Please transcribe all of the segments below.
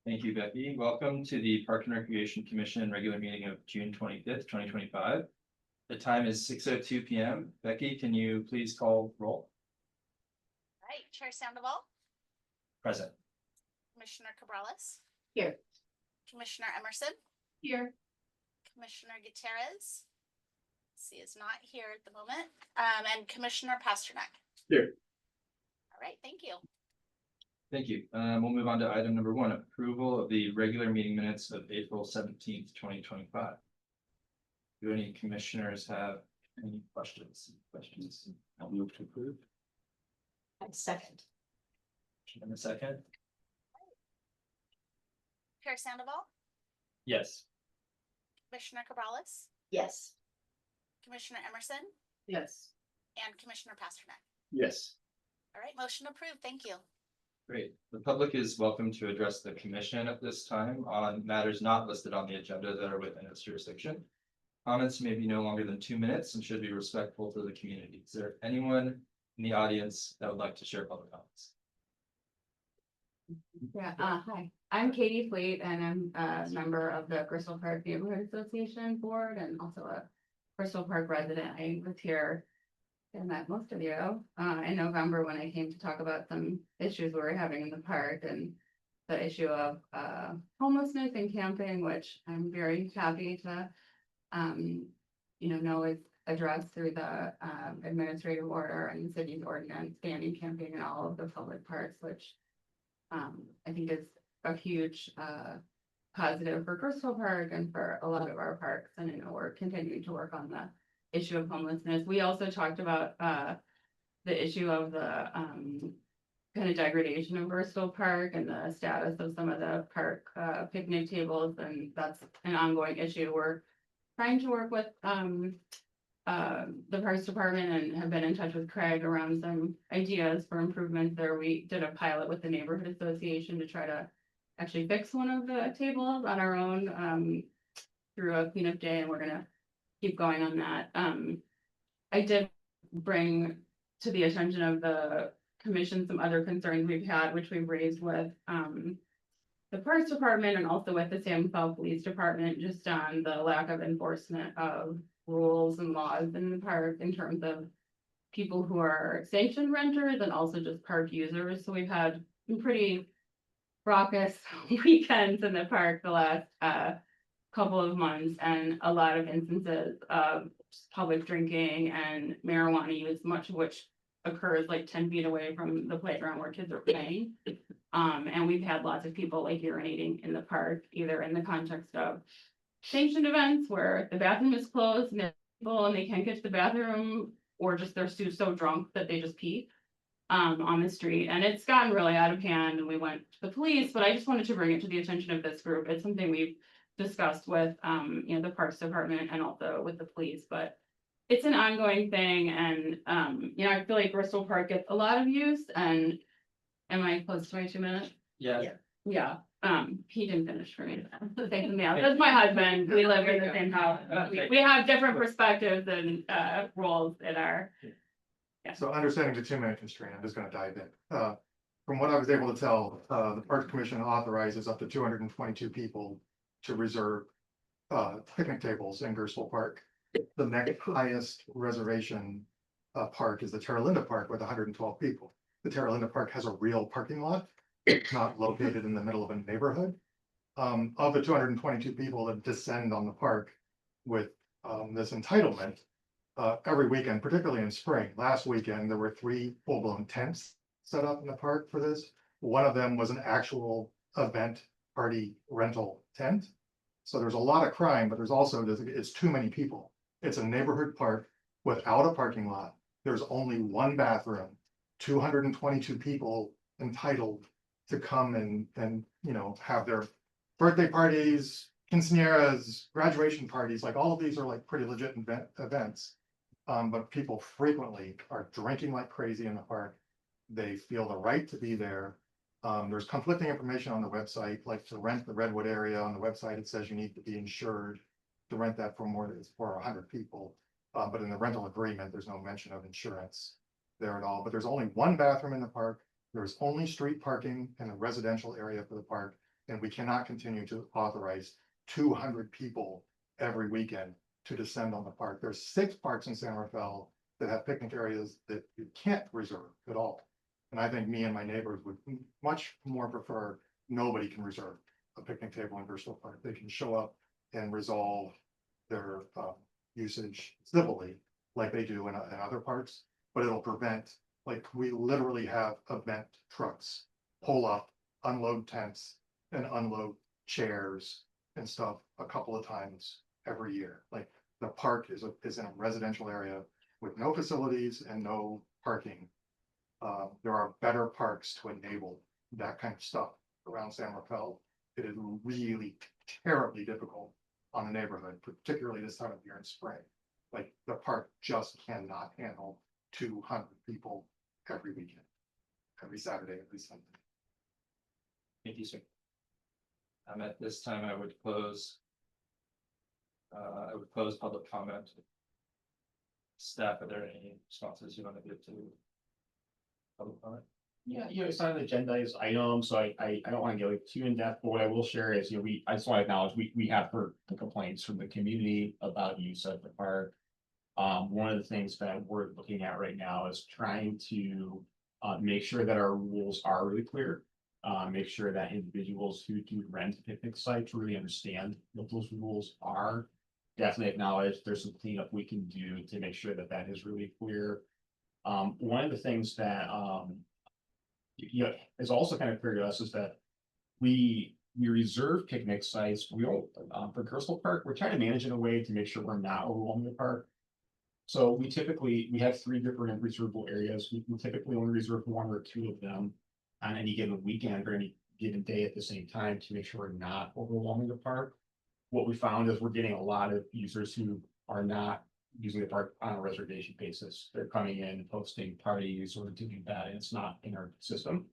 Thank you, Becky. Welcome to the Park and Recreation Commission regular meeting of June 25th, 2025. The time is 6:02 p.m. Becky, can you please call roll? All right, Chair Sandoval, Present. Commissioner Cabrales, Here. Commissioner Emerson, Here. Commissioner Gutierrez. He is not here at the moment, and Commissioner Pasternak. Here. All right, thank you. Thank you. We'll move on to item number 1, approval of the regular meeting minutes of April 17th, 2025. Do any commissioners have any questions? I'll move to approve. Second. In a second. Chair Sandoval, Yes. Commissioner Cabrales, Yes. Commissioner Emerson, Yes. and Commissioner Pasternak. Yes. All right, motion approved. Thank you. Great. The public is welcome to address the commission at this time on matters not listed on the agenda that are within its jurisdiction. Comments may be no longer than 2 minutes and should be respectful to the community. Is there anyone in the audience that would like to share public comments? Yeah, hi, I'm Katie Fleet and I'm a member of the Crystal Park Neighborhood Association Board and also a Crystal Park resident. I was here and met most of you in November when I came to talk about some issues we were having in the park and the issue of homelessness and camping, which I'm very happy to know is addressed through the administrative order and the city's ordinance banning camping in all of the public parks, which I think is a huge positive for Crystal Park and for a lot of our parks. And I know we're continuing to work on the issue of homelessness. We also talked about the issue of the kind of degradation of Bristol Park and the status of some of the park picnic tables, and that's an ongoing issue. We're trying to work with the Parks Department and have been in touch with Craig around some ideas for improvements there. We did a pilot with the Neighborhood Association to try to actually fix one of the tables on our own through a cleanup day, and we're gonna keep going on that. I did bring to the attention of the commission some other concerns we've had, which we've raised with the Parks Department and also with the San Rafael Police Department, just on the lack of enforcement of rules and laws in the park in terms of people who are sanctioned renters and also just park users. So we've had some pretty raucous weekends in the park the last couple of months, and a lot of instances of public drinking and marijuana use, much of which occurs like 10 feet away from the playground where kids are playing. And we've had lots of people like urinating in the park, either in the context of sanctioned events where the bathroom is closed and they can't get to the bathroom, or just they're so drunk that they just pee on the street. And it's gotten really out of hand, and we went to the police, but I just wanted to bring it to the attention of this group. It's something we've discussed with the Parks Department and also with the police, but it's an ongoing thing. And I feel like Bristol Park gets a lot of use. And am I close to my 2 minutes? Yeah. Yeah, he didn't finish for me. That's my husband. We live in the same house. We have different perspectives and roles in our. Yeah. So understanding the 2-minute constraint, I'm just gonna dive in. From what I was able to tell, the Parks Commission authorizes up to 222 people to reserve picnic tables in Gerstle Park. The next highest reservation park is the Terra Linda Park with 112 people. The Terra Linda Park has a real parking lot. It's not located in the middle of a neighborhood. Of the 222 people that descend on the park with this entitlement, every weekend, particularly in spring. Last weekend, there were 3 full-blown tents set up in the park for this. One of them was an actual event party rental tent. So there's a lot of crime, but there's also, it's too many people. It's a neighborhood park without a parking lot. There's only 1 bathroom, 222 people entitled to come and have their birthday parties, quinceañeras, graduation parties. Like, all of these are like pretty legit events. But people frequently are drinking like crazy in the park. They feel the right to be there. There's conflicting information on the website, like to rent the Redwood area on the website, it says you need to be insured to rent that for more than 100 people. But in the rental agreement, there's no mention of insurance there at all. But there's only 1 bathroom in the park. There's only street parking in the residential area for the park. And we cannot continue to authorize 200 people every weekend to descend on the park. There's 6 parks in San Rafael that have picnic areas that you can't reserve at all. And I think me and my neighbors would much more prefer nobody can reserve a picnic table in Bristol Park. They can show up and resolve their usage civilly like they do in other parks, but it'll prevent, like, we literally have event trucks pull up, unload tents and unload chairs and stuff a couple of times every year. Like, the park is in a residential area with no facilities and no parking. There are better parks to enable that kind of stuff around San Rafael. It is really terribly difficult on a neighborhood, particularly this time of year in spring. Like, the park just cannot handle 200 people every weekend, every Saturday, every Sunday. Thank you, sir. At this time, I would close public comment. Staff, are there any responses you want to give to public comment? Yeah, it's not an agendized item, so I don't want to go too in depth, but what I will share is, I just want to acknowledge, we have heard the complaints from the community about use of the park. One of the things that we're looking at right now is trying to make sure that our rules are really clear. Make sure that individuals who do rent picnic sites really understand what those rules are. Definitely acknowledge there's some cleanup we can do to make sure that that is really clear. One of the things that is also kind of clear to us is that we reserve picnic sites. We don't for Crystal Park. We're trying to manage in a way to make sure we're not overwhelming the park. So we have 3 different reservable areas. We typically only reserve 1 or 2 of them on any given weekend or any given day at the same time to make sure we're not overwhelming the park. What we found is we're getting a lot of users who are not using the park on a reservation basis. They're coming in and posting parties or doing that, and it's not in our system.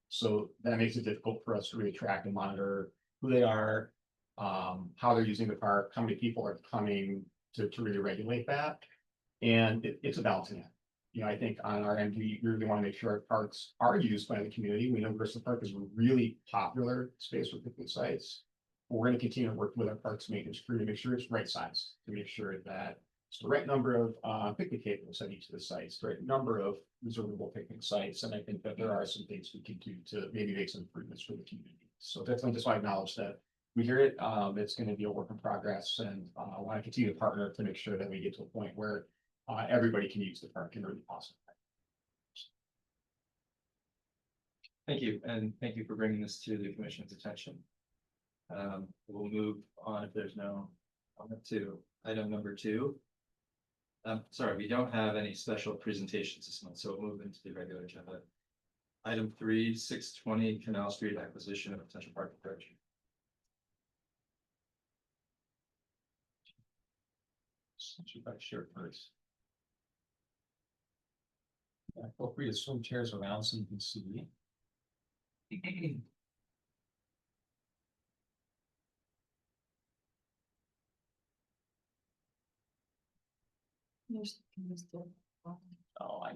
So that makes it difficult for us to really track and monitor who they are, how they're using the park, how many people are coming to really regulate that. And it's a balancing act. I think on our end, we really want to make sure our parks are used by the community. We know Bristol Park is a really popular space for picnic sites. We're going to continue to work with our parks maintenance crew to make sure it's right size, to make sure that it's the right number of picnic tables at each of the sites, the right number of reservable picnic sites. And I think that there are some things we can do to maybe make some improvements for the community. So definitely just want to acknowledge that we hear it. It's going to be a work in progress, and I want to continue to partner to make sure that we get to a point where everybody can use the park in a really positive way. Thank you, and thank you for bringing this to the commission's attention. We'll move on if there's no comment to item number 2. Sorry, we don't have any special presentations this month, so we'll move into the regular agenda. Item 3, 620 Canal Street acquisition of potential parking approach. Should I share first? Yeah, feel free to swing chairs around so you can see. Oh, I.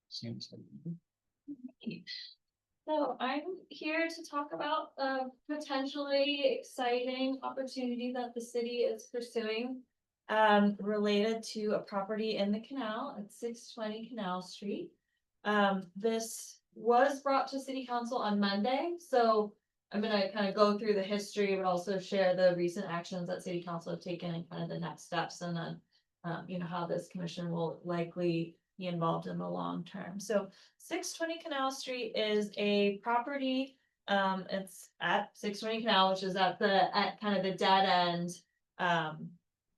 Seems like. So I'm here to talk about a potentially exciting opportunity that the city is pursuing. Related to a property in the canal at 620 Canal Street. This was brought to city council on Monday, so I'm gonna kind of go through the history, but also share the recent actions that city council have taken and kind of the next steps, and then how this commission will likely be involved in the long term. So 620 Canal Street is a property, it's at 620 Canal, which is at kind of the dead end.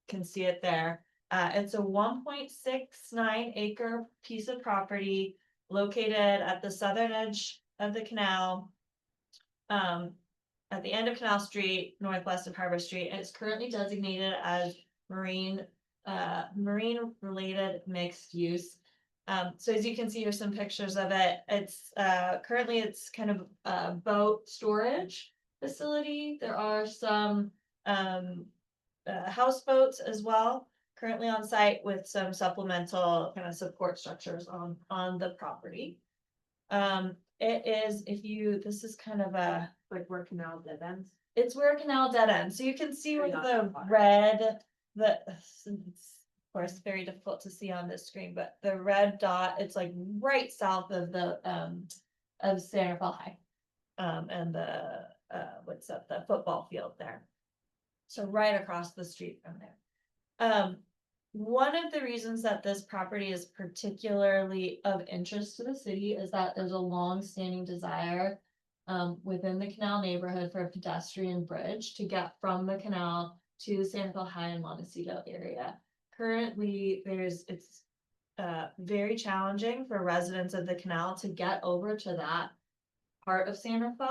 Can see it there. It's a 1.69 acre piece of property located at the southern edge of the canal. At the end of Canal Street, northwest of Harbor Street, and it's currently designated as marine related mixed use. So as you can see, here's some pictures of it. It's currently it's kind of a boat storage facility. There are some houseboats as well currently on site with some supplemental kind of support structures on the property. it is, if you, this is kind of a, Like where canal dead ends. it's where Canal Dead ends, so you can see Or with not the that far. red, it's of course very difficult to see on this screen, but the red dot, it's like right south of the of Santa Fe High. And the what's up, the football field there. So right across the street from there. One of the reasons that this property is particularly of interest to the city is that there's a long-standing desire within the canal neighborhood for a pedestrian bridge to get from the canal to Santa Fe High and Montecito area. Currently, it's very challenging for residents of the canal to get over to that part of Santa Fe.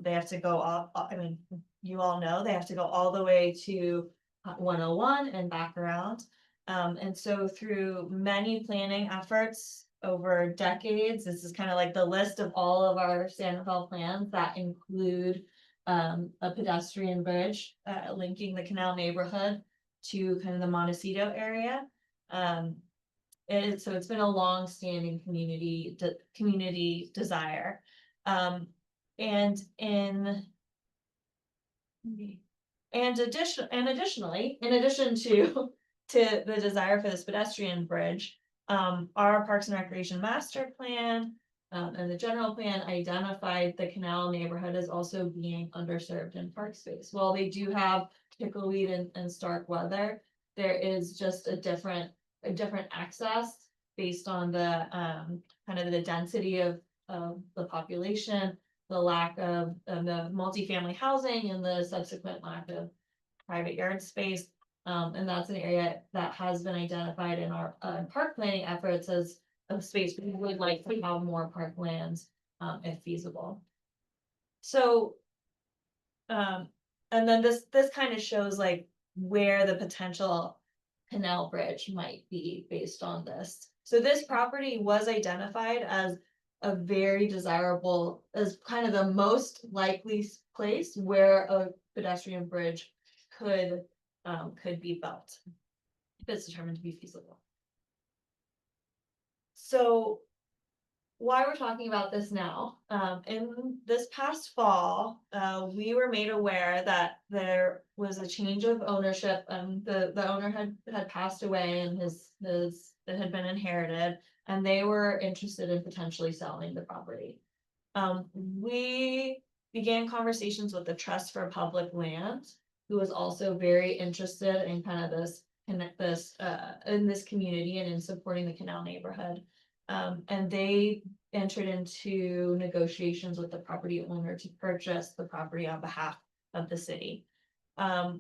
They have to go off, I mean, you all know, they have to go all the way to 101 and back around. And so through many planning efforts over decades, this is kind of like the list of all of our Santa Fe plans that include a pedestrian bridge linking the canal neighborhood to kind of the Montecito area. So it's been a long-standing community desire. And additionally, in addition to the desire for this pedestrian bridge, our Parks and Recreation Master Plan and the general plan identified the canal neighborhood as also being underserved in park space. While they do have tickleweed and stark weather, there is just a different access based on the kind of the density of the population, the lack of the multifamily housing, and the subsequent lack of private yard space. And that's an area that has been identified in our park planning efforts as a space we would like to have more parklands if feasible. So, and then this kind of shows like where the potential canal bridge might be based on this. So this property was identified as a very desirable, as kind of the most likely place where a pedestrian bridge could be built if it's determined to be feasible. So why we're talking about this now, in this past fall, we were made aware that there was a change of ownership. The owner had passed away and it had been inherited, and they were interested in potentially selling the property. We began conversations with the Trust for Public Land, who was also very interested in kind of this in this community and in supporting the canal neighborhood. And they entered into negotiations with the property owner to purchase the property on behalf of the city.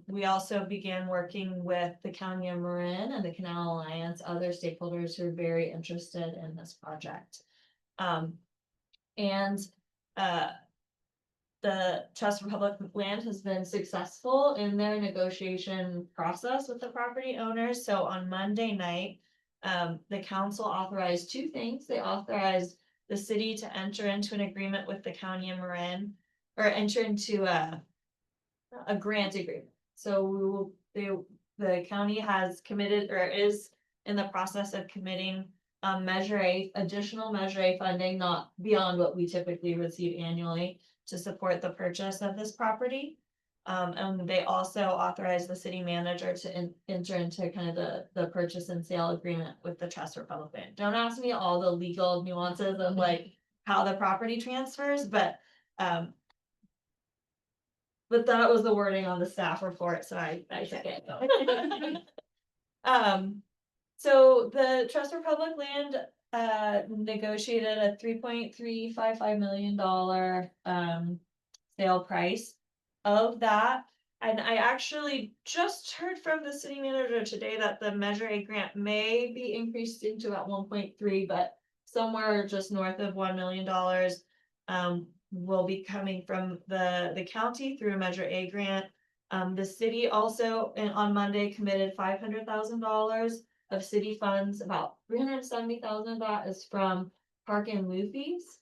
We also began working with the County of Marin and the Canal Alliance, other stakeholders who are very interested in this project. The Trust for Public Land has been successful in their negotiation process with the property owners. So on Monday night, the council authorized two things. They authorized the city to enter into an agreement with the County of Marin, or enter into a grant agreement. So the county has committed, or is in the process of committing additional Measure A funding, not beyond what we typically receive annually, to support the purchase of this property. And they also authorized the city manager to enter into kind of the purchase and sale agreement with the Trust for Public Land. Don't ask me all the legal nuances of like how the property transfers, but that was the wording on the staff report, so I took it. So the Trust for Public Land negotiated a $3.355 million sale price of that. And I actually just heard from the city manager today that the Measure A grant may be increased into about 1.3, but somewhere just north of $1 million will be coming from the county through a Measure A grant. The city also on Monday committed $500,000 of city funds. About $370,000 of that is from park and lieu fees.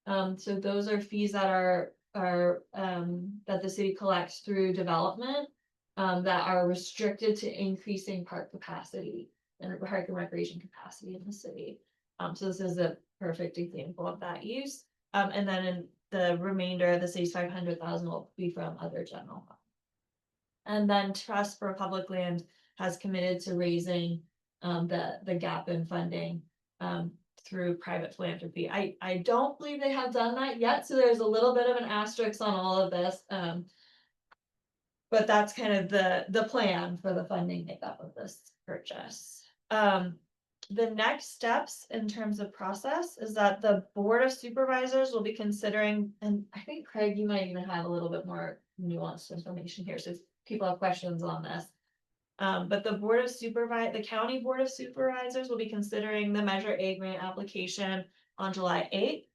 So those are fees that are that the city collects through development that are restricted to increasing park capacity and park and recreation capacity in the city. So this is perfect example of that use. And then in the remainder, the city's 500,000 will be from other general fund. And then Trust for Public Land has committed to raising the gap in funding through private philanthropy. I don't believe they have done that yet, so there's a little bit of an asterisk on all of this. But that's kind of the plan for the funding makeup of this purchase. The next steps in terms of process is that the Board of Supervisors will be considering, and I think Craig, you might even have a little bit more nuanced information here, so if people have questions on this. But the County Board of Supervisors will be considering the Measure A grant application on July 8th.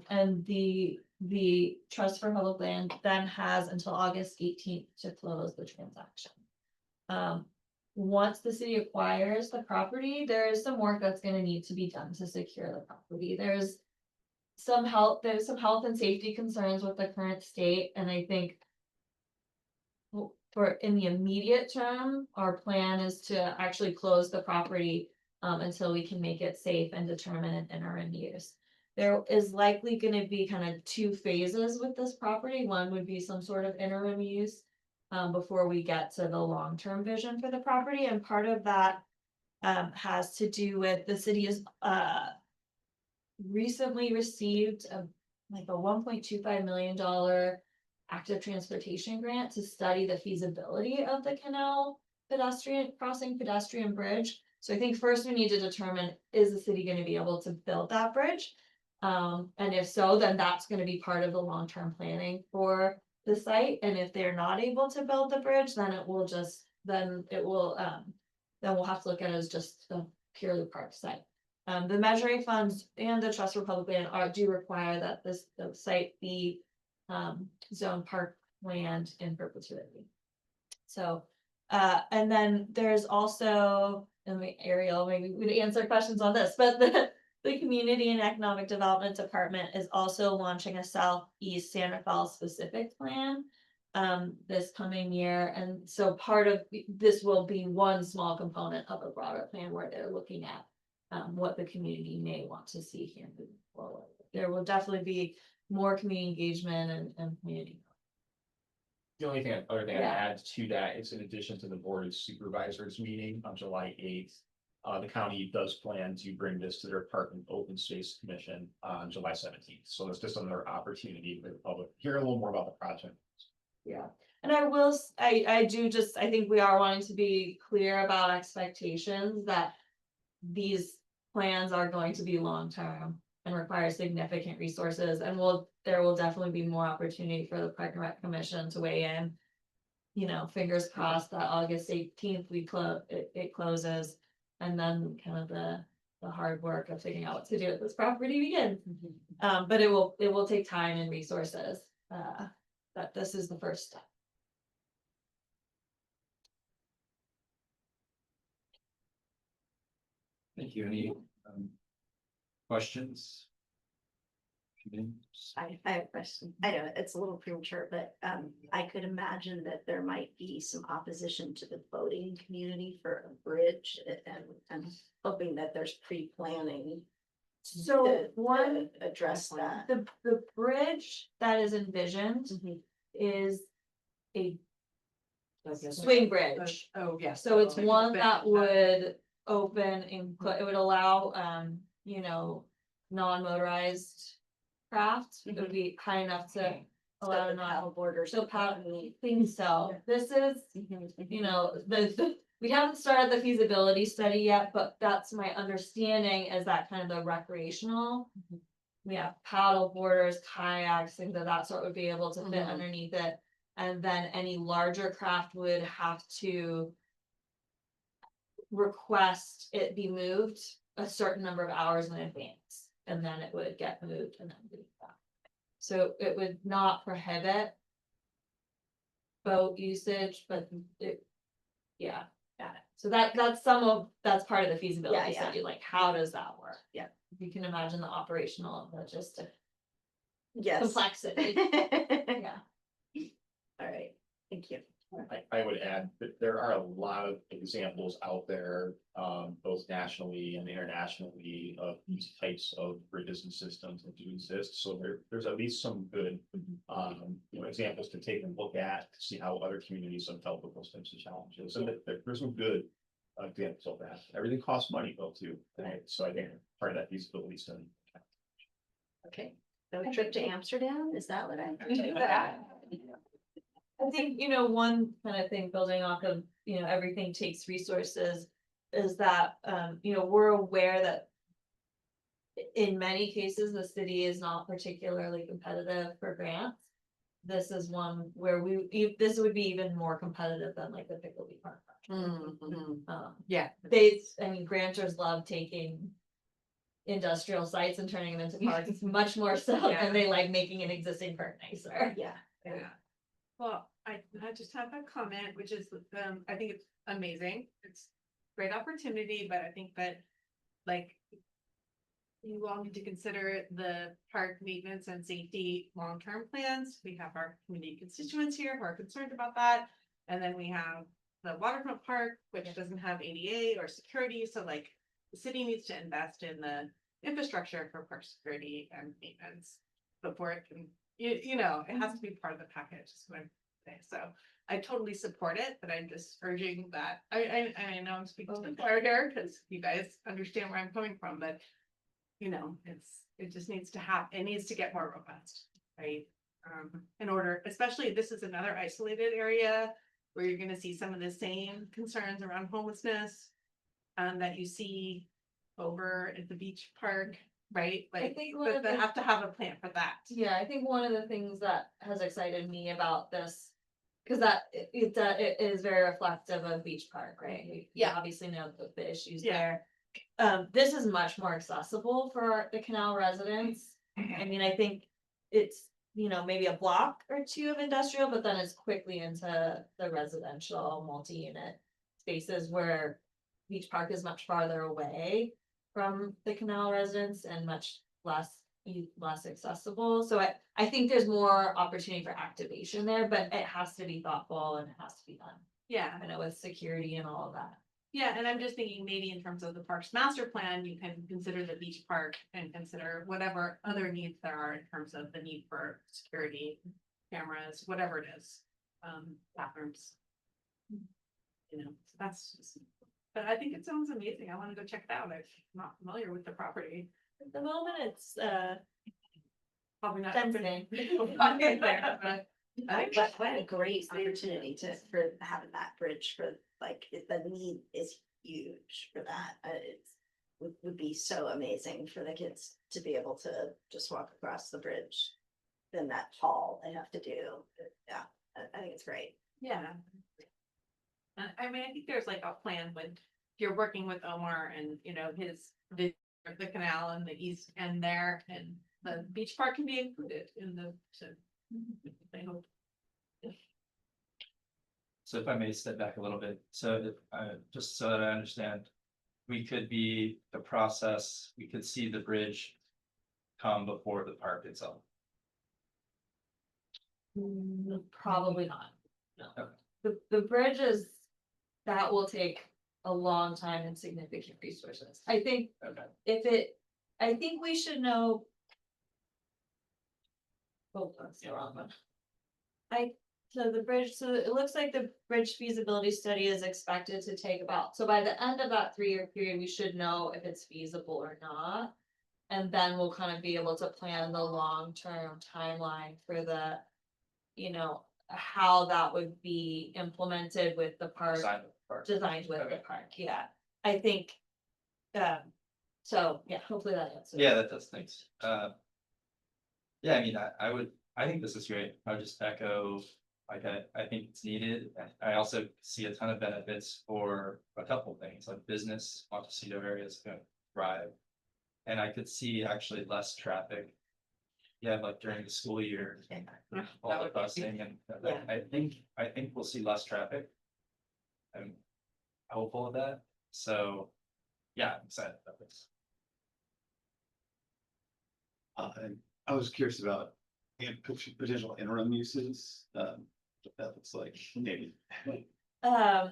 And the Trust for Public Land then has until August 18th to close the transaction. Once the city acquires the property, there is some work that's gonna need to be done to secure the property. There's some health and safety concerns with the current state, and I think for in the immediate term, our plan is to actually close the property until we can make it safe and determine an interim use. There is likely gonna be kind of two phases with this property. One would be some sort of interim use before we get to the long-term vision for the property, and part of that has to do with the city has recently received like a $1.25 million active transportation grant to study the feasibility of the canal pedestrian bridge. So I think first we need to determine, is the city going to be able to build that bridge? And if so, then that's going to be part of the long-term planning for the site. And if they're not able to build the bridge, then we'll have to look at it as just a purely park site. The Measure A funds and the Trust for Public Land do require that the site be zone park land in perpetuity. So, and then there's also, Ariel, maybe we'd answer questions on this, but the Community and Economic Development Department is also launching a Southeast Santa Fe specific plan this coming year. And so part of this will be one small component of a broader plan where they're looking at what the community may want to see here moving forward. There will definitely be more community engagement and community. The only other thing I'd Yeah. add to that is in addition to the Board of Supervisors meeting on July 8th, the county does plan to bring this to their Park and Open Space Commission on July 17th. So it's just another opportunity for the public to hear a little more about the project. Yeah, and I think we are wanting to be clear about expectations that these plans are going to be long-term and require significant resources, and there will definitely be more opportunity for the Park and Rec Commission to weigh in. You know, fingers crossed that August 18th it closes, and then kind of the hard work of figuring out what to do with this property begins. But it will take time and resources. But this is the first step. Thank you. Any questions? I have a question. I know it's a little premature, but I could imagine that there might be some opposition to the boating community for a bridge, and I'm hoping that there's pre-planning. So to address that. The bridge that is envisioned is a swing bridge. Oh, yes. So it's one that would open and it would allow, non-motorized craft. It would be high enough to allow paddle boarders. So think so. This is, we haven't started the feasibility study yet, but that's my understanding is that kind of the recreational. We have paddle boarders, kayaks, things of that sort would be able to fit underneath it. And then any larger craft would have to request it be moved a certain number of hours in advance. And then it would get moved and then moved back. So it would not prohibit boat usage, but yeah. So that's part of the feasibility study, like how does that work? Yeah. You can imagine the operational and logistic Yes. complexity. Yeah. All right, thank you. I would add that there are a lot of examples out there, both nationally and internationally, of these types of bridges and systems that do exist. So there's at least some good, examples to take and look at to see how other communities have dealt with those types of challenges. And there's some good examples of that. Everything costs money though too, right? So I think part of that feasibility study. Okay, so a trip to Amsterdam, is that what I? I think, one kind of thing building off of, everything takes resources. Is that, we're aware that. In many cases, the city is not particularly competitive for grants. This is one where this would be even more competitive than like the Picklebee Park. Yeah. Grantors love taking. Industrial sites and turning them into parks, much more so Yeah. than they like making an existing park nicer. Yeah. Yeah. Well, I just have a comment, which is, I think it's amazing. It's great opportunity, but I think that, like. You all need to consider the park maintenance and safety long-term plans. We have our community constituents here who are concerned about that. And then we have the waterfront park, which doesn't have ADA or security, so like. The city needs to invest in the infrastructure for park security and maintenance before it can, it has to be part of the package, is what I'm saying. So I totally support it, but I'm just urging that, I know I'm speaking to the choir here, because you guys understand where I'm coming from, but it just needs to happen, it needs to get more robust, right? In order, especially this is another isolated area where you're gonna see some of the same concerns around homelessness. That you see over at the beach park, right? I Like, think one but of they the- have to have a plan for that. Yeah, I think one of the things that has excited me about this, because it is very reflective of Beach Park, right? We Yeah. obviously know the issues Yeah. there. This is much more accessible for the canal residents. I mean, I think it's, maybe a block or two of industrial, but then it's quickly into the residential multi-unit spaces where Beach Park is much farther away from the canal residents and much less accessible. So I think there's more opportunity for activation there, but it has to be thoughtful and it has to be done. Yeah, With security and all of that. yeah, and I'm just thinking maybe in terms of the parks master plan, you can consider the beach park and consider whatever other needs there are in terms of the need for security, cameras, whatever it is, bathrooms. So that's just, but I think it sounds amazing. I wanna go check it out. I'm not familiar with the property. At the moment, it's Probably not. fenced open. in. I think But what a great opportunity for having that bridge for, like, the need is huge for that. It's would be so amazing for the kids to be able to just walk across the bridge. Then that haul they have to do. Yeah, I think it's great. Yeah. I mean, I think there's like a plan when you're working with Omar and, his vision of the canal and the east end there, and the beach park can be included in I hope. So if I may step back a little bit, so just so that I understand. We could be the process, we could see the bridge come before the park itself. Probably not. No. Okay. The bridge is, that will take a long time and significant resources. I think Okay. I think we should know. Oh, that's the wrong one. So it looks like the bridge feasibility study is expected to take so by the end of that 3-year period, we should know if it's feasible or not. And then we'll kind of be able to plan the long-term timeline for how that would be implemented with the park. Design of the park. Designed with the Okay. park, yeah, I think. So, yeah, hopefully that answers. Yeah, that does, thanks. Yeah, I mean, I think this is great. I would just echo, like, I think it's needed. I also see a ton of benefits for a couple things, like business, Montecito area is gonna thrive. And I could see actually less traffic. Yeah, like during the school year, all the busing and Yeah. I think we'll see less traffic. I'm hopeful of that, so, yeah, I'm excited about this. I was curious about potential interim uses. That looks like, maybe. Um.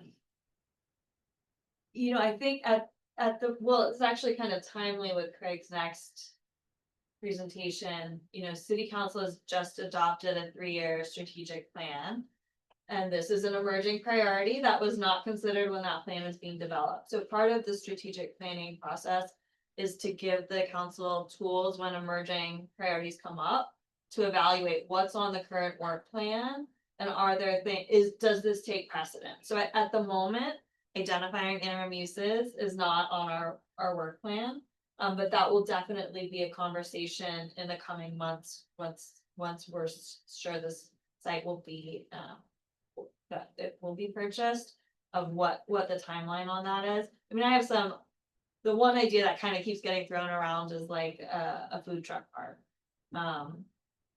I think well, it's actually kind of timely with Craig's next presentation. City council has just adopted a 3-year strategic plan. And this is an emerging priority that was not considered when that plan was being developed. So part of the strategic planning process is to give the council tools when emerging priorities come up to evaluate what's on the current work plan and are there does this take precedent? So at the moment, identifying interim uses is not on our work plan. But that will definitely be a conversation in the coming months, once we're sure this site will be, that it will be purchased, of what the timeline on that is. I mean, I have the one idea that kind of keeps getting thrown around is like a food truck park.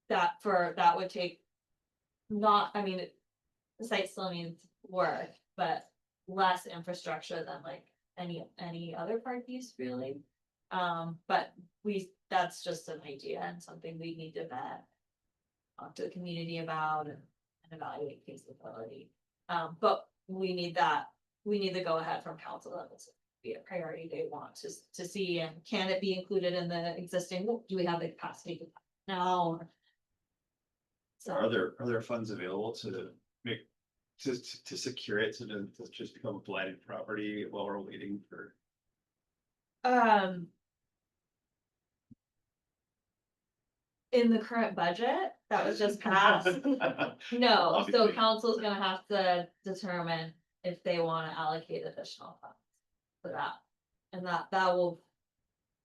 That would take the site still needs work, but less infrastructure than like any other park use really. But that's just an idea and something we need to vet. Talk to the community about and evaluate feasibility. But we need the go ahead from council that this be a priority they want to see, and can it be included in the existing, do we have the capacity now? So Are there funds available to make, to secure it, to just become a blighted property while we're waiting for? in the current budget that was just passed, no, so Obviously. council's gonna have to determine if they wanna allocate additional funds for that. And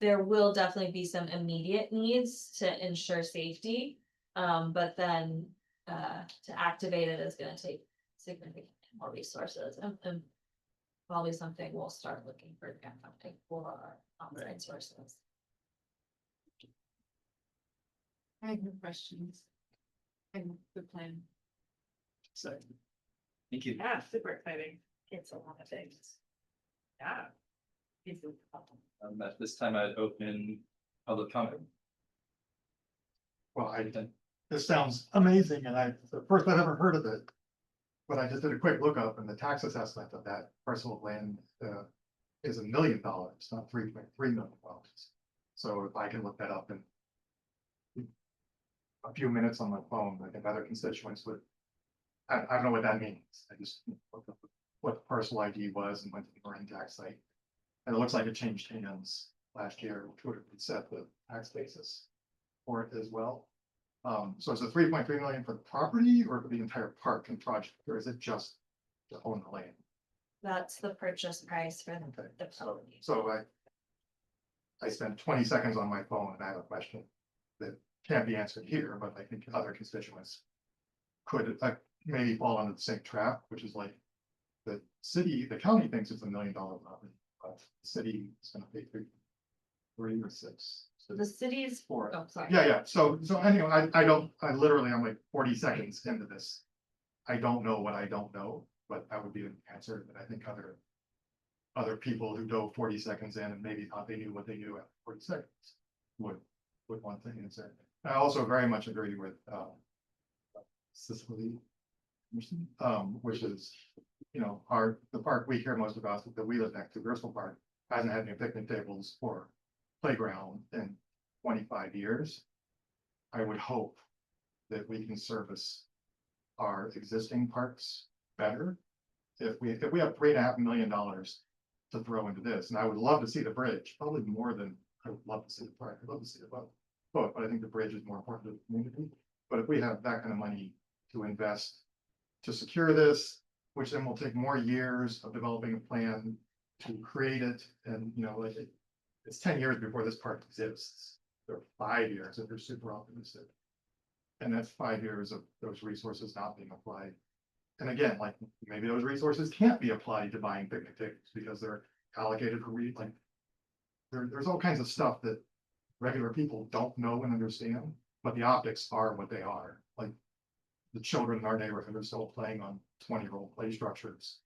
there will definitely be some immediate needs to ensure safety. But then, to activate it is gonna take significant more resources and probably something we'll start looking for grant funding for our outside sources. I have no questions. And the plan. So, thank you. Yeah, super exciting. It's a lot of things. Yeah. At this time, I'd open public comment. Well, this sounds amazing, and it's the first I've ever heard of it. But I just did a quick lookup, and the tax assessment of that parcel of land is $1 million, not $3.3 million. So if I can look that up in a few minutes on my phone, I think other constituents would. I don't know what that means. I just looked up what the parcel ID was and went to the Marin tax site. And it looks like it changed hands last year, which would have set the tax basis for it as well. So is it 3.3 million for the property or for the entire park and project, or is it just to own the land? That's the purchase price for Okay, the property. So I spent 20 seconds on my phone and I have a question that can't be answered here, but I think other constituents could maybe fall under the same trap, which is like the county thinks it's $1 million property, but the city is gonna pay three or six. So The city's, four. oh, sorry. Yeah. So anyway, I'm like 40 seconds into this. I don't know what I don't know, but that would be an answer that I think other people who dove 40 seconds in and maybe thought they knew what they knew after 40 seconds would want to answer. I also very much agree with Cicely, which is, the park we care most about, that we live next to, Bristol Park, hasn't had any picnic tables or playground in 25 years. I would hope that we can service our existing parks better. If we have $3.5 million to throw into this, and I would love to see the bridge, probably more than I would love to see the park. I'd love to see the boat, but I think the bridge is more important to the community. But if we have that kind of money to invest to secure this, which then will take more years of developing a plan to create it, and it's 10 years before this park exists. There are 5 years if they're super optimistic. And that's 5 years of those resources not being applied. And again, like maybe those resources can't be applied to buying picnic tables because they're allocated for there's all kinds of stuff that regular people don't know and understand, but the optics are what they are. Like the children in our neighborhood are still playing on 20-year-old play structures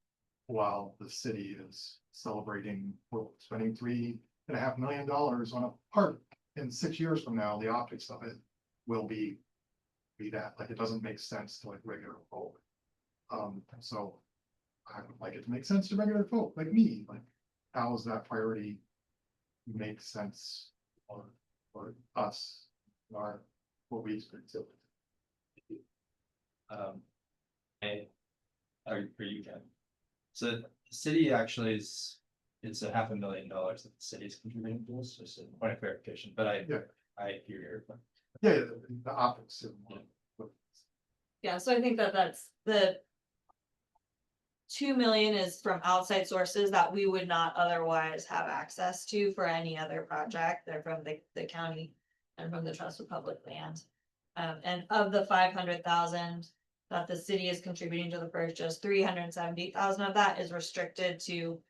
while the city is celebrating, we're spending $3.5 million on a park. In 6 years from now, the optics of it will be that, like, it doesn't make sense to like regular folk. So I would like it to make sense to regular folk like me, like, how is that priority make sense for us, or what we experience? Hey, for you, Ken. So the city actually it's $500,000 that the city is contributing to this, just a point of clarification, but Yeah. I hear your point. Yeah, the optics. Yeah, so I think that that's the 2 million is from outside sources that we would not otherwise have access to for any other project. They're from the county and from the Trust of Public Land. And of the 500,000 that the city is contributing to the purchase, 370,000 of that is restricted to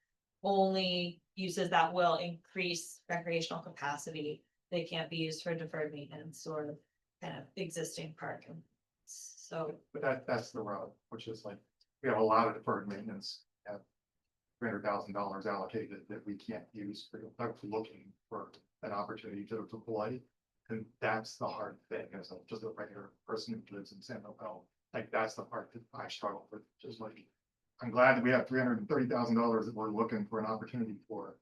only uses that will increase recreational capacity. They can't be used for deferred maintenance or kind of existing park. So, But that's the rub, which is like, we have a lot of deferred maintenance, have $300,000 allocated that we can't use, for looking for an opportunity to deploy. And that's the hard thing, as just a regular person who lives in San Rafael, like, that's the part that I struggle with, just like, I'm glad that we have $330,000 that we're looking for an opportunity for.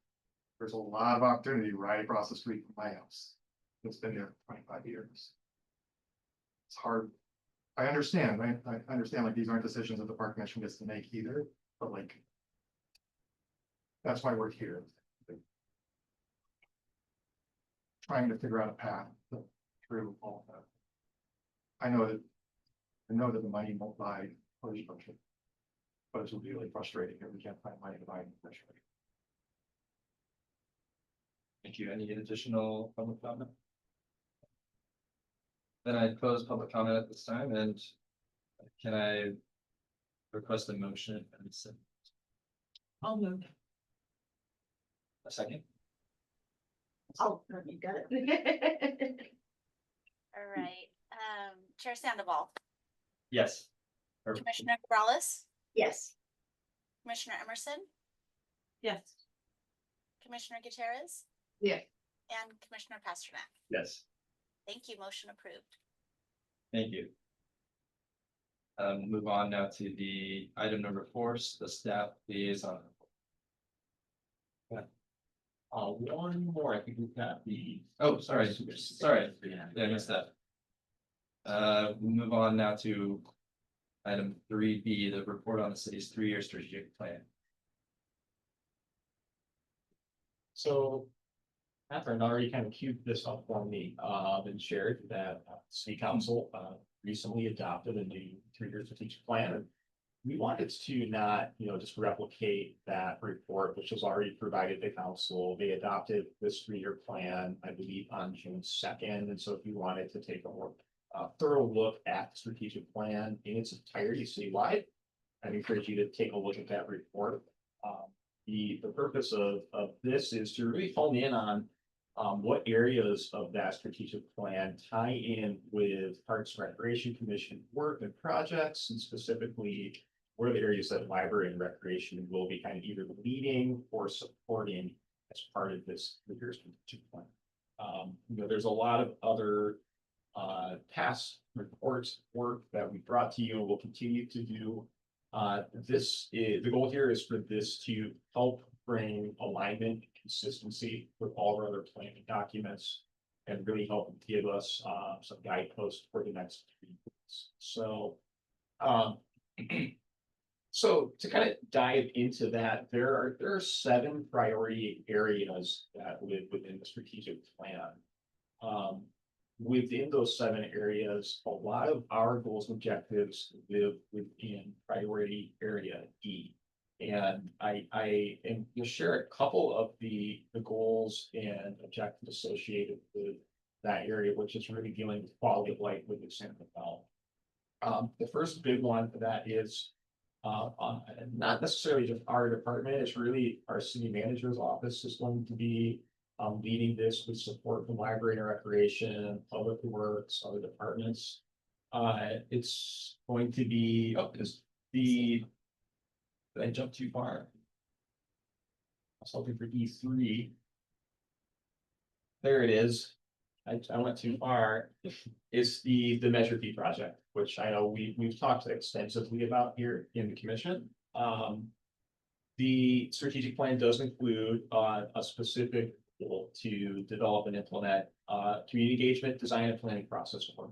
There's a lot of opportunity right across the street from my house. It's been there for 25 years. It's hard. I understand, I understand, like, these aren't decisions that the park commission gets to make either, but like. That's why we're here. Trying to figure out a path through all of that. I know that the money won't buy infrastructure. But it's really frustrating if we can't find money to buy infrastructure. Thank you. Any additional public comment? Then I close public comment at this time, and can I request a motion and I'll move. a second? Oh, no, you got it. All right, Chair Sandoval, Yes. Or- Commissioner Cabrales, Yes, Commissioner Emerson, Yes. Commissioner Gutierrez, Yeah. and Commissioner Pasternak. Yes. Thank you, motion approved. Thank you. Move on now to the item number 4, the staff liaison. One more, I think we've got the. Oh, sorry, yeah, I missed that. We'll move on now to item 3B, the report on the city's 3-year strategic plan. So. Catherine already kind of queued this up for me, and shared that city council, recently adopted a new 3-year strategic plan. And we wanted to not, just replicate that report, which was already provided to council. They adopted this 3-year plan, I believe, on June 2nd. And so if you wanted to take a more thorough look at the strategic plan in its entirety citywide, I'd encourage you to take a look at that report. The purpose of this is to really hone in on what areas of that strategic plan tie in with Parks and Recreation Commission work and projects, and specifically what are the areas that library and recreation will be kind of either leading or supporting as part of this 3-year strategic plan. There's a lot of other past reports, work that we brought to you and will continue to do. The goal here is for this to help bring alignment, consistency with all our other planning documents, and really help give us some guideposts for the next 3 weeks. So, so to kind of dive into that, there are 7 priority areas that live within the strategic plan. Within those 7 areas, a lot of our goals and objectives live within priority area E. And I am going to share a couple of the goals and objectives associated with that area, which is really dealing with quality of life within San Rafael. The first big one for that is not necessarily just our department, it's really our city manager's office is going to be leading this with support from library and recreation, public works, other departments. It's going to be, did I jump too far? I was hoping for E3. There it is. I went too far, is the Measure P project, which I know we've talked extensively about here in the commission. The strategic plan does include a specific goal to develop and implement community engagement, design and planning process work.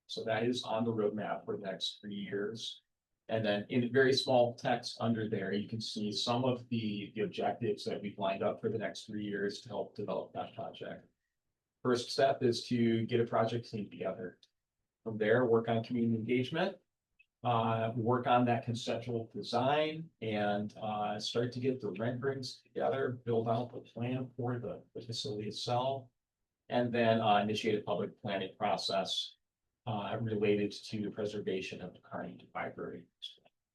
So that is on the roadmap for the next 3 years. And then in very small text under there, you can see some of the objectives that we've lined up for the next 3 years to help develop that project. First step is to get a project team together. From there, work on community engagement, work on that conceptual design and start to get the renderings together, build out the plan for the facility itself. And then initiate a public planning process related to the preservation of the Carnegie Library.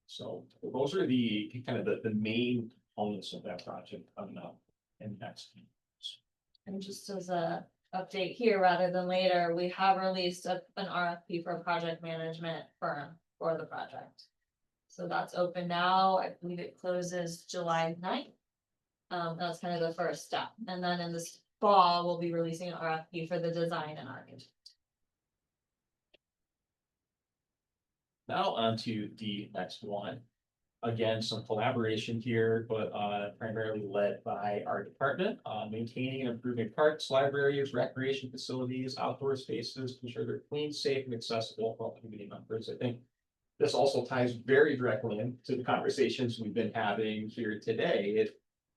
So those are the kind of the main components of that project coming up in the next few years. And just as a update here rather than later, we have released an RFP for a project management firm for the project. So that's open now. I believe it closes July 9th. That's kind of the first step. And then in this fall, we'll be releasing an RFP for the design and architect. Now on to the next one. Again, some collaboration here, but primarily led by our department, maintaining and improving parks, libraries, recreation facilities, outdoor spaces, to ensure they're clean, safe, and accessible for all community members. I think this also ties very directly into the conversations we've been having here today.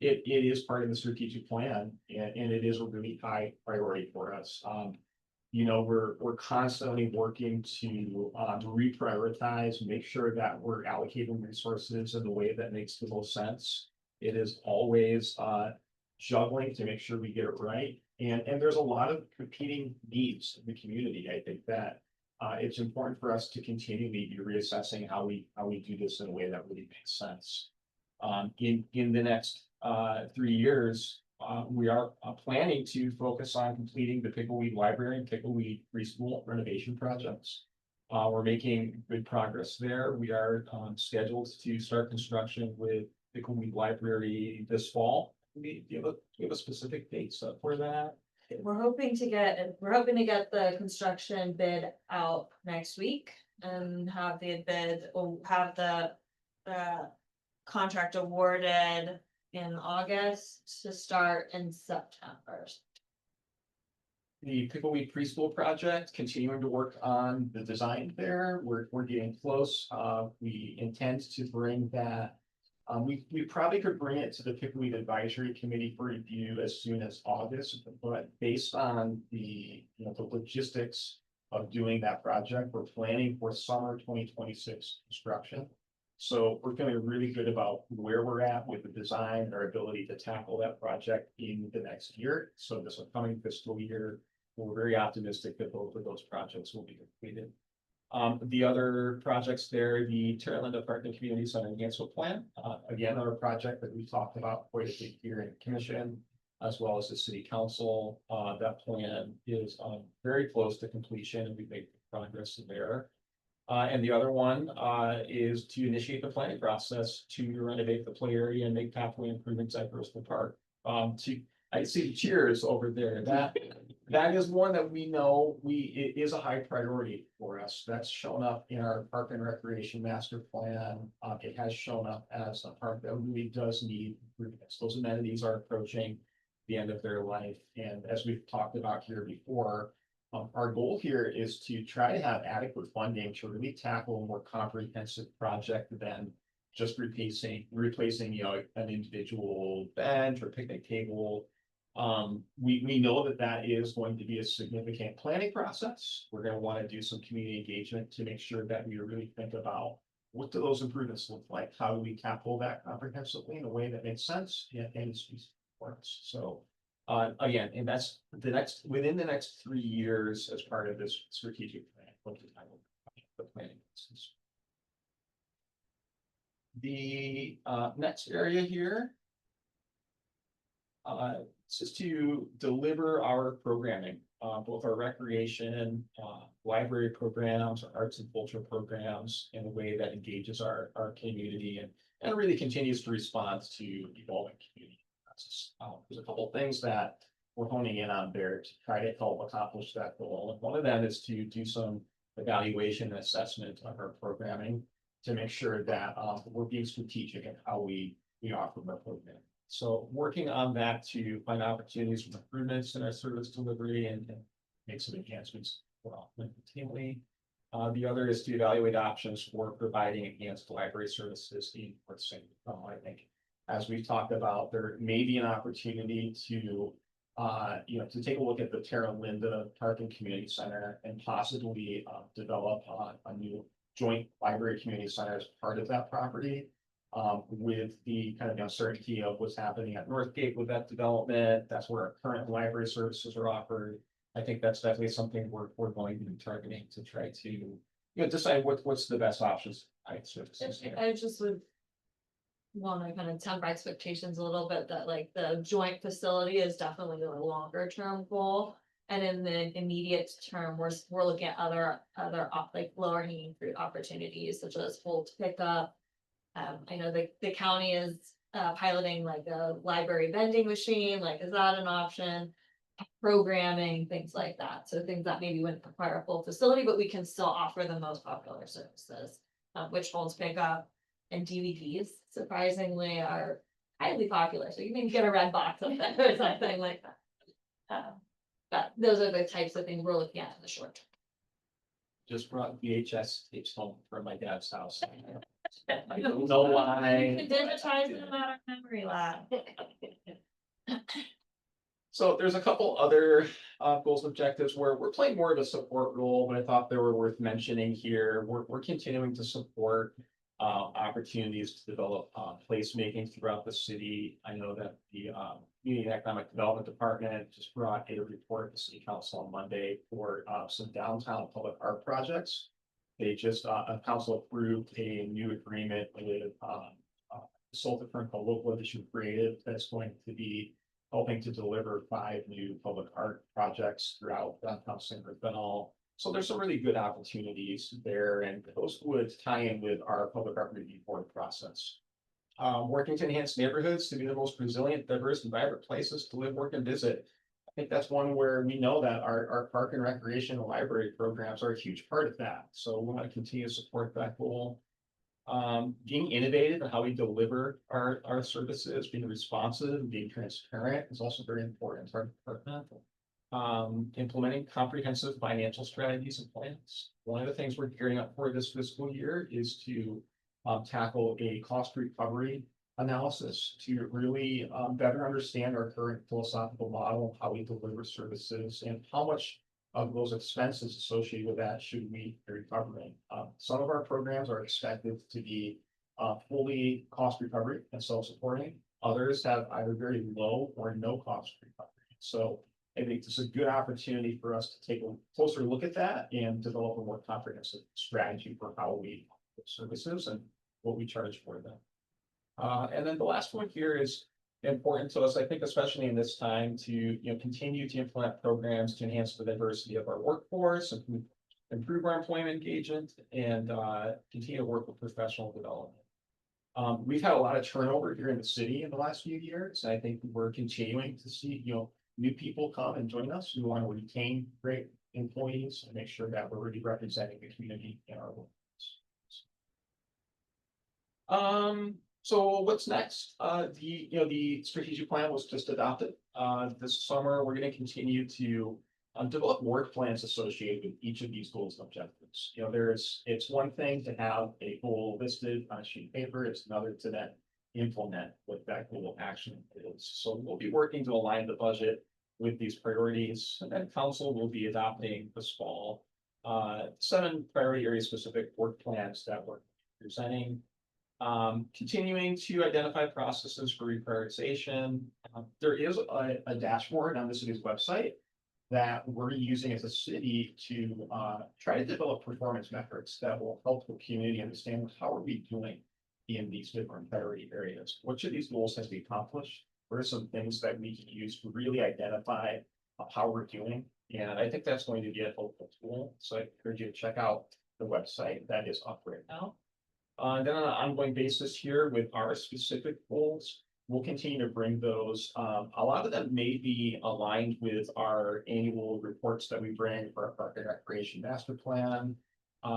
It is part of the strategic plan, and it is a really high priority for us. You know, we're constantly working to reprioritize, make sure that we're allocating resources in the way that makes the most sense. It is always juggling to make sure we get it right. And there's a lot of competing needs in the community. I think that it's important for us to continually be reassessing how we do this in a way that really makes sense. In the next 3 years, we are planning to focus on completing the Pickleweed Library and Pickleweed Preschool renovation projects. We're making good progress there. We are scheduled to start construction with Pickleweed Library this fall. Do you have a specific date set for that? We're hoping to get the construction bid out next week and have the contract awarded in August to start in September. The Pickleweed Preschool project, continuing to work on the design there. We're getting close. We intend to bring that. We probably could bring it to the Pickleweed Advisory Committee for review as soon as August, but based on the logistics of doing that project, we're planning for summer 2026 construction. So we're feeling really good about where we're at with the design, our ability to tackle that project in the next year. So this upcoming fiscal year, we're very optimistic that both of those projects will be completed. The other projects there, the Terra Linda Park and Community Center Enhancement Plan, again, our project that we talked about quite a bit here in commission, as well as the city council. That plan is very close to completion, and we make progress there. And the other one is to initiate the planning process to renovate the play area and make pathway improvements at Bristol Park. I see the cheers over there. That is one that we know it is a high priority for us. That's shown up in our park and recreation master plan. It has shown up as a park that really does need improvements. Those amenities are approaching the end of their life. And as we've talked about here before, our goal here is to try to have adequate funding to really tackle a more comprehensive project than just replacing an individual bench or picnic table. We know that is going to be a significant planning process. We're going to want to do some community engagement to make sure that we really think about what do those improvements look like? How do we tackle that comprehensively in a way that makes sense and is for us? So again, and that's within the next 3 years as part of this strategic plan, the planning process. The next area here is to deliver our programming, both our recreation, library programs, our arts and culture programs in a way that engages our community and really continues to respond to evolving community. There's a couple of things that we're honing in on there to try to help accomplish that goal. And one of them is to do some evaluation and assessment of our programming to make sure that we're being strategic in how we offer our program. So working on that to find opportunities for improvements in our service delivery and make some enhancements for continually. The other is to evaluate options for providing enhanced library services in Port St. I think, as we've talked about, there may be an opportunity to, to take a look at the Terra Linda Park and Community Center and possibly develop a new joint library community center as part of that property. With the kind of uncertainty of what's happening at Northgate with that development, that's where our current library services are offered. I think that's definitely something we're going to be targeting to try to, decide what's the best options. I just would want to kind of temper expectations a little bit that like the joint facility is definitely a longer term goal. And in the immediate term, we're looking at other like lower hanging fruit opportunities such as Holt pickup. I know the county is piloting like a library vending machine, like is that an option? Programming, things like that. So things that maybe wouldn't require a full facility, but we can still offer the most popular services, which holds pickup and DVDs surprisingly are highly popular. So you can get a red box of them or something like that. But those are the types of things we're looking at in the short term. Just brought VHS tapes home from my dad's house. I don't know why. You can digitize them at our memory lab. So there's a couple other goals and objectives where we're playing more of a support role, but I thought they were worth mentioning here. We're continuing to support opportunities to develop placemaking throughout the city. I know that the Community and Economic Development Department just brought a report to City Council on Monday for some downtown public art projects. They just council approved a new agreement with consultant firm called Local Edition Creative that's going to be helping to deliver 5 new public art projects throughout downtown St. Bernal. So there's some really good opportunities there, and those would tie in with our public art review board process. Working to enhance neighborhoods to be the most resilient, diverse, and vibrant places to live, work, and visit. I think that's one where we know that our park and recreation and library programs are a huge part of that. So we want to continue to support that goal. Being innovative in how we deliver our services, being responsive and being transparent is also very important to our department. Implementing comprehensive financial strategies and plans. One of the things we're gearing up for this fiscal year is to tackle a cost recovery analysis to really better understand our current philosophical model, how we deliver services, and how much of those expenses associated with that should we be recovering. Some of our programs are expected to be fully cost recovery and self-supporting. Others have either very low or no cost recovery. So I think this is a good opportunity for us to take a closer look at that and develop a more comprehensive strategy for how we offer services and what we charge for them. And then the last one here is important to us, I think, especially in this time, to continue to implement programs to enhance the diversity of our workforce and improve our employment engagement and continue to work with professional development. We've had a lot of turnover here in the city in the last few years, and I think we're continuing to see new people come and join us. We want to retain great employees and make sure that we're really representing the community in our work. So what's next? The strategic plan was just adopted this summer. We're going to continue to develop work plans associated with each of these goals and objectives. It's one thing to have a goal listed on a sheet of paper. It's another to then implement what that goal action is. So we'll be working to align the budget with these priorities, and then council will be adopting this fall 7 priority area specific work plans that we're presenting. Continuing to identify processes for reprioritization. There is a dashboard on the city's website that we're using as a city to try to develop performance metrics that will help the community understand how are we doing in these different priority areas. Which of these goals has been accomplished? What are some things that we can use to really identify how we're doing? And I think that's going to be a helpful tool. So I encourage you to check out the website that is up right now. And then on an ongoing basis here with our specific goals, we'll continue to bring those. A lot of them may be aligned with our annual reports that we bring for our park and recreation master plan.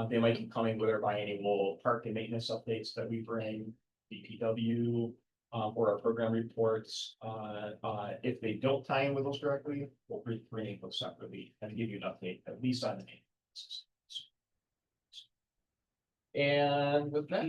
They might be coming with our biannual park and maintenance updates that we bring, BPW, or our program reports. If they don't tie in with those directly, we'll be bringing those separately and give you an update, at least on the main. And with that,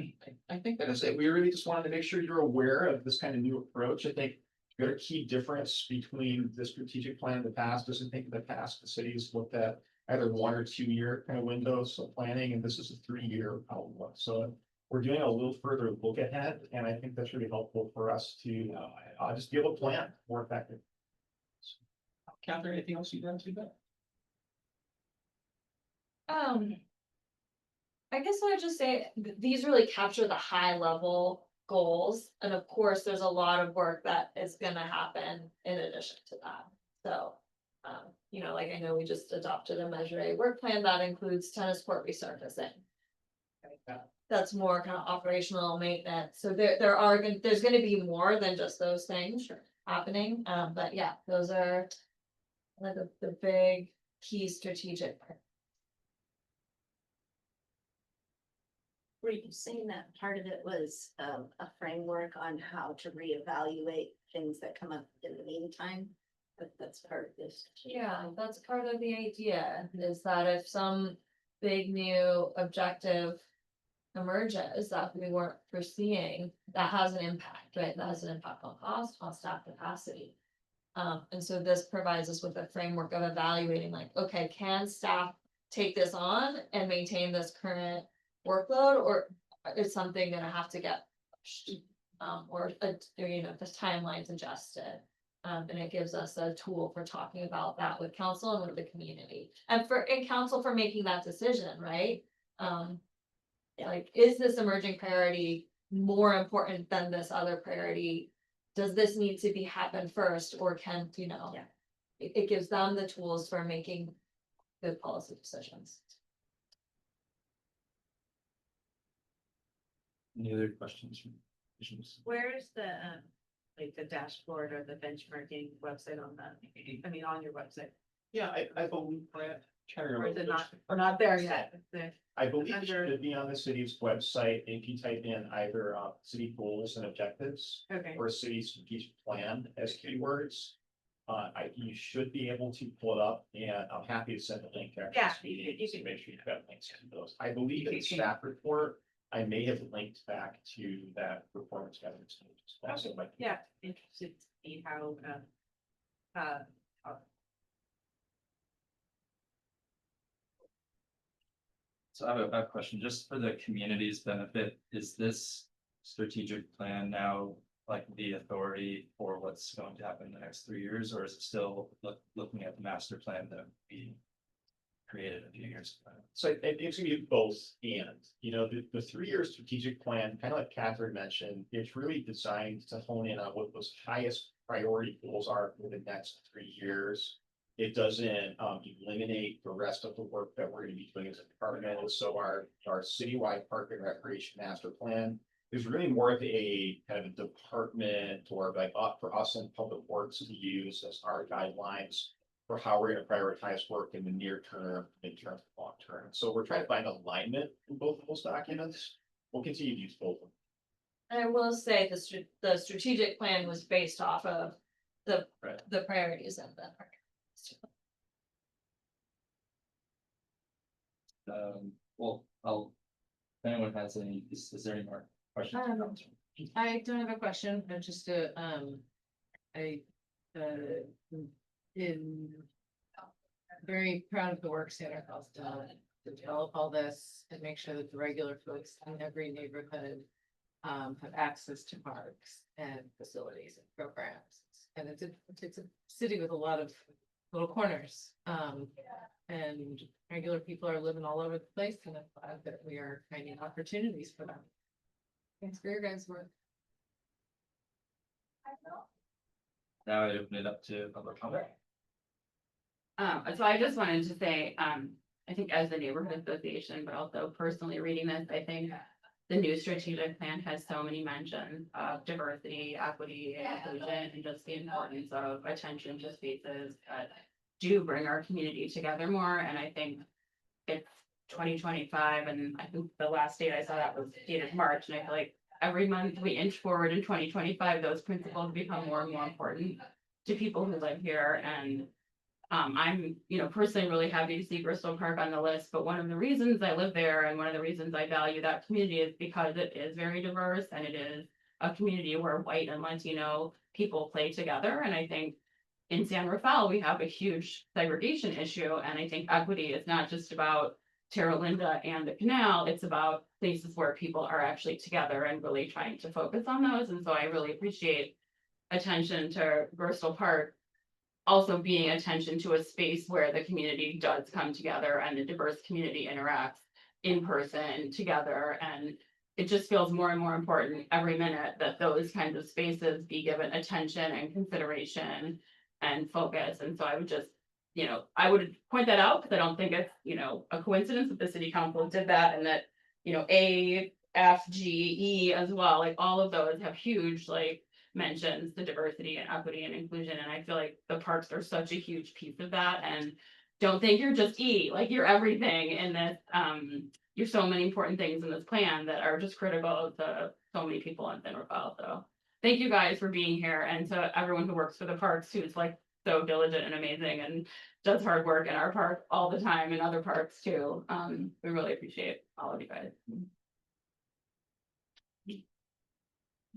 I think that is it. We really just wanted to make sure you're aware of this kind of new approach. I think the other key difference between the strategic plan in the past is I think in the past, the cities looked at either 1 or 2 year kind of windows of planning, and this is a 3-year outlook. So we're doing a little further look ahead, and I think that's really helpful for us to just be able to plan more effectively. Catherine, anything else you'd like to do? I guess I would just say these really capture the high level goals. And of course, there's a lot of work that is gonna happen in addition to that. So, you know, like I know we just adopted a Measure A work plan that includes tennis court resurfacing. That's more kind of operational maintenance. So there's gonna be more than just those things happening. But yeah, those are like the big key strategic. Were you saying that part of it was a framework on how to reevaluate things that come up in the meantime? But that's part of this. Yeah, that's part of the idea, is that if some big new objective emerges that we weren't foreseeing, that has an impact, right? That has an impact on cost, on staff capacity. And so this provides us with a framework of evaluating like, okay, can staff take this on and maintain this current workload, or is something gonna have to get pushed? Or you know, the timeline's adjusted. And it gives us a tool for talking about that with council and with the community, and council for making that decision, right? Like, is this emerging priority more important than this other priority? Does this need to be happen first, or can, you know? Yeah. It gives them the tools for making good policy decisions. Any other questions from commissioners? Where's the, like the dashboard or the benchmarking website on that? I mean, on your website, Yeah, I believe, Brad. or is it not, or not there yet? I believe it Under- should be on the city's website. If you type in either city goals and objectives Okay, or city strategic plan as keywords. You should be able to pull it up, and I'm happy to send a link after Yeah, this meeting you to can- make sure you've got links to those. I believe in the You can- staff report, I may have linked back to that performance guidance. Also, like, yeah, interested to see how, So I have a question, just for the community's benefit, is this strategic plan now like the authority for what's going to happen in the next 3 years, or is it still looking at the master plan that we created a few years ago? So it's gonna be both and, you know, the 3-year strategic plan, kind of like Catherine mentioned, it's really designed to hone in on what those highest priority goals are for the next 3 years. It doesn't eliminate the rest of the work that we're gonna be doing as a department, and so our citywide park and recreation master plan is really more of a kind of a department or like for us in public works to use as our guidelines for how we're gonna prioritize work in the near term, midterm, and long term. So we're trying to find alignment in both of those documents. We'll continue to use both of them. And I will say the strategic plan was based off of the Right. the priorities of the park. Well, if anyone has any, is there any more questions? or comments? I don't have a question, but just to, in very proud of the work Santa Claus done to develop all this and make sure that the regular folks in every neighborhood have access to parks and facilities and programs. And it's a city with a lot of little corners. And regular people are living all over the place, and I'm glad that we are finding opportunities for them. Thanks for your guys' work. Now I open it up to public comment. So I just wanted to say, I think as the neighborhood association, but also personally reading this, I think the new strategic plan has so many mentions of diversity, equity, and inclusion, and just the importance of attention to spaces that do bring our community together more, and I think it's 2025, and I think the last date I saw that was dated March, and I feel like every month we inch forward in 2025, those principles become more and more important to people who live here, and I'm, personally really happy to see Bristol Park on the list, but one of the reasons I live there and one of the reasons I value that community is because it is very diverse and it is a community where white and Latino people play together. And I think in San Rafael, we have a huge segregation issue. And I think equity is not just about Terra Linda and the canal, it's about places where people are actually together and really trying to focus on those. And so I really appreciate attention to Bristol Park also being attention to a space where the community does come together and the diverse community interacts in person together. And it just feels more and more important every minute that those kinds of spaces be given attention and consideration and focus. And so I would just, I would point that out because I don't think it's, a coincidence that the city council did that and that, A, F, G, E as well, like all of those have huge, mentions to diversity and equity and inclusion. And I feel like the parks are such a huge piece of that. And don't think you're just E, like you're everything in this, you're so many important things in this plan that are just critical to so many people in San Rafael. So thank you guys for being here, and to everyone who works for the parks who's so diligent and amazing and does hard work in our park all the time and other parks too. We really appreciate all of you guys.